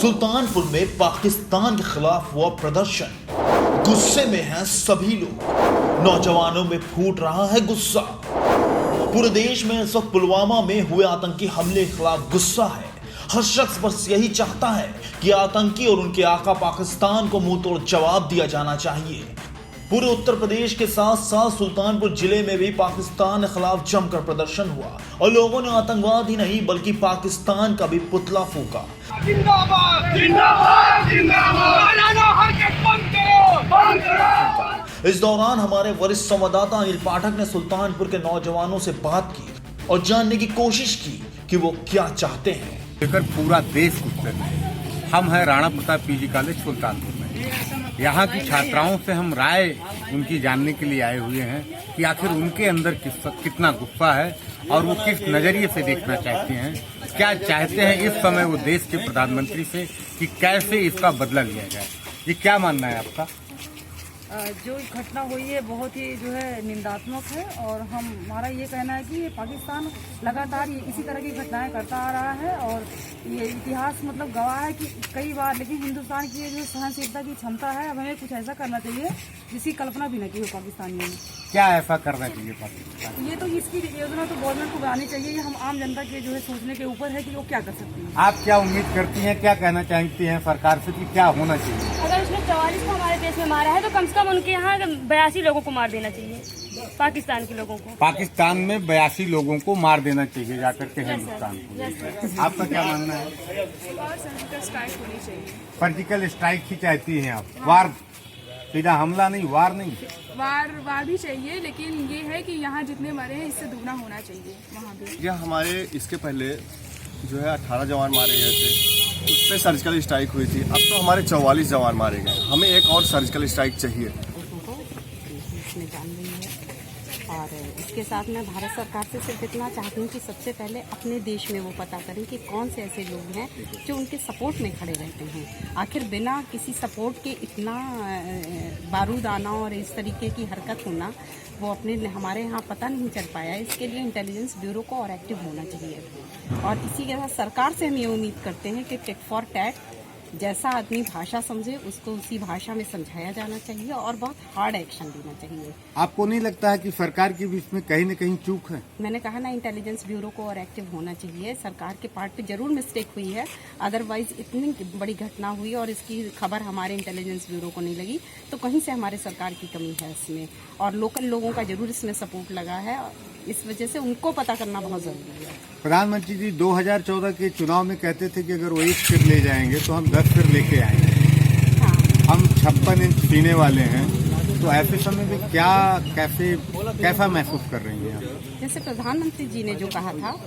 सुल्तानपुर में पाकिस्तान के खिलाफ हुआ प्रदर्शन, गुस्से में हैं सभी लोग, नौजवानों में फूट रहा है गुस्सा। पूरे देश में इस वक्त पुलवामा में हुए आतंकी हमले के खिलाफ गुस्सा है। हर शख्स बस यही चाहता है कि आतंकी और उनके आका पाकिस्तान को मुंह तोड़ जवाब दिया जाना चाहिए। पूरे उत्तर प्रदेश के साथ साथ सुल्तानपुर जिले में भी पाकिस्तान के खिलाफ जमकर प्रदर्शन हुआ और लोगों ने आतंकवाद ही नहीं बल्कि पाकिस्तान का भी पुतला फूंका। जिंदाबाद जिंदाबाद जिंदाबाद, हरकत बंद करो बंद करो। इस दौरान हमारे वरिष्ठ संवाददाता अनिल पाठक ने सुल्तानपुर के नौजवानों से बात की और जानने की कोशिश की कि वो क्या चाहते हैं। लेकर पूरा देश गुस्से में। हम हैं राणा प्रताप पीजी कॉलेज सुल्तानपुर में। यहाँ की छात्राओं से हम राय उनकी जानने के लिए आए हुए हैं कि आखिर उनके अंदर कितना गुस्सा है और वो किस नजरिए से देखना चाहते हैं, क्या चाहते हैं इस समय वो देश के प्रधानमंत्री से कि कैसे इसका बदला लिया जाए। ये क्या मानना है आपका? जो घटना हुई है बहुत ही जो है निंदात्मक है और हमारा ये कहना है कि पाकिस्तान लगातार ये इसी तरह की घटनाएं करता आ रहा है और ये इतिहास मतलब गवाह है कि कई बार, लेकिन हिंदुस्तान की ये जो सहनशीलता की क्षमता है, अब हमें कुछ ऐसा करना चाहिए जिसकी कल्पना भी न की हो पाकिस्तानियों ने। क्या ऐसा करना चाहिए पाकिस्तान? ये तो इसकी योजना तो गवर्नमेंट को बनानी चाहिए। ये हम आम जनता के जो है सोचने के ऊपर है कि वो क्या कर सकती है। आप क्या उम्मीद करती हैं, क्या कहना चाहती हैं सरकार से कि क्या होना चाहिए? अगर उसने 44 को हमारे देश में मारा है तो कम से कम उनके यहाँ 82 लोगों को मार देना चाहिए, पाकिस्तान के लोगों को। पाकिस्तान में 82 लोगों को मार देना चाहिए जाकर के हिंदुस्तान को। आपका क्या मानना है? सर्जिकल स्ट्राइक होनी चाहिए। सर्जिकल स्ट्राइक ही चाहती हैं आप? वार, सीधा हमला नहीं, वार नहीं? वार भी चाहिए, लेकिन ये है कि यहाँ जितने मरे हैं इससे दुगना होना चाहिए वहाँ भी। यह हमारे इसके पहले जो है 18 जवान मारे गए थे, उस पर सर्जिकल स्ट्राइक हुई थी। अब तो हमारे 44 जवान मारे गए। हमें एक और सर्जिकल स्ट्राइक चाहिए। और इसके साथ मैं भारत सरकार से सिर्फ इतना चाहती हूँ कि सबसे पहले अपने देश में वो पता करें कि कौन से ऐसे लोग हैं जो उनके सपोर्ट में खड़े रहते हैं। आखिर बिना किसी सपोर्ट के इतना बारूद आना और इस तरीके की हरकत होना वो हमारे यहाँ पता नहीं चल पाया। इसके लिए इंटेलिजेंस ब्यूरो को और एक्टिव होना चाहिए। और इसी के साथ सरकार से हम ये उम्मीद करते हैं कि टिट फॉर टैट, जैसा आदमी भाषा समझे उसको उसी भाषा में समझाया जाना चाहिए और बहुत हार्ड एक्शन लेना चाहिए। आपको नहीं लगता है कि सरकार की भी इसमें कहीं न कहीं चूक है? मैंने कहा ना, इंटेलिजेंस ब्यूरो को और एक्टिव होना चाहिए। सरकार के पार्ट पे जरूर मिस्टेक हुई है, अदरवाइज इतनी बड़ी घटना हुई और इसकी खबर हमारे इंटेलिजेंस ब्यूरो को नहीं लगी तो कहीं से हमारे सरकार की कमी है इसमें। और लोकल लोगों का जरूर इसमें सपोर्ट लगा है, इस वजह से उनको पता करना बहुत जरूरी है। प्रधानमंत्री जी 2014 के चुनाव में कहते थे कि अगर वो 1 सिर ले जाएंगे तो हम 10 सिर लेके आएंगे। हाँ। हम 56 इंच पीने वाले हैं, तो ऐसे समय में कैसा महसूस कर रही हैं आप? जैसे प्रधानमंत्री जी ने जो कहा था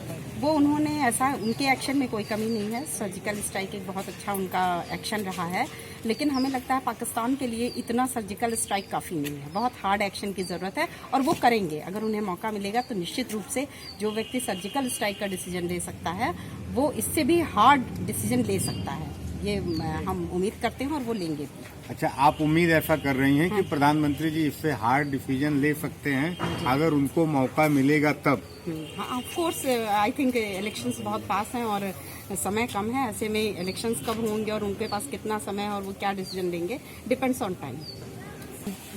वो उन्होंने ऐसा, उनके एक्शन में कोई कमी नहीं है। सर्जिकल स्ट्राइक एक बहुत अच्छा उनका एक्शन रहा है, लेकिन हमें लगता है पाकिस्तान के लिए इतना सर्जिकल स्ट्राइक काफ़ी नहीं है। बहुत हार्ड एक्शन की ज़रूरत है और वो करेंगे। अगर उन्हें मौका मिलेगा तो निश्चित रूप से जो व्यक्ति सर्जिकल स्ट्राइक का डिसीजन ले सकता है वो इससे भी हार्ड डिसीजन ले सकता है। ये हम उम्मीद करते हैं और वो लेंगे भी। अच्छा, आप उम्मीद ऐसा कर रही हैं कि प्रधानमंत्री जी इससे हार्ड डिसीजन ले सकते हैं अगर उनको मौका मिलेगा तब? हाँ, of course I think elections बहुत पास हैं और समय कम है। ऐसे में इलेक्शंस कब होंगे और उनके पास कितना समय है और वो क्या डिसीजन लेंगे, डिपेंड्स ऑन टाइम।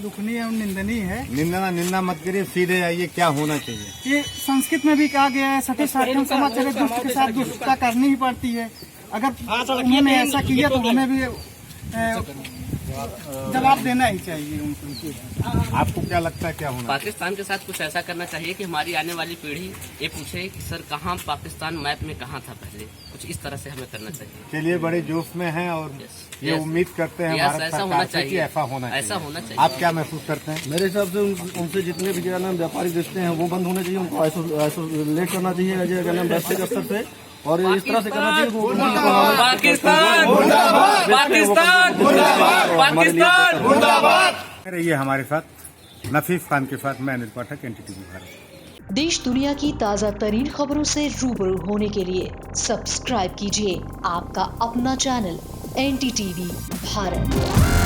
दुखनीय और निंदनीय है। निंदा मत करिए, सीधे आइए, क्या होना चाहिए? ये संस्कृत में भी कहा गया है, सती साध्यम समाचार, दुष्ट के साथ दुष्टता करनी ही पड़ती है। अगर उन्होंने ऐसा किया तो हमें भी जवाब देना ही चाहिए उनको। आपको क्या लगता है क्या होना? पाकिस्तान के साथ कुछ ऐसा करना चाहिए कि हमारी आने वाली पीढ़ी ये पूछे कि सर कहाँ पाकिस्तान मैप में कहाँ था पहले। कुछ इस तरह से हमें करना चाहिए। चलिए, बड़े जोश में हैं और ये उम्मीद करते हैं भारत सरकार से कि ऐसा होना चाहिए। आप क्या महसूस करते हैं? मेरे हिसाब से उनसे जितने भी व्यापारिक रिश्ते हैं वो बंद होने चाहिए। उनको आइसोलेट करना चाहिए वैश्विक स्तर से और इस तरह से करना चाहिए। पाकिस्तान मुर्दाबाद, पाकिस्तान मुर्दाबाद, पाकिस्तान मुर्दाबाद। रहिए हमारे साथ नफीस खान के साथ, मैं अनिल पाठक, NTTV भारत। देश दुनिया की ताज़ा तरीन खबरों से रूबरू होने के लिए सब्सक्राइब कीजिए आपका अपना चैनल NTTV भारत।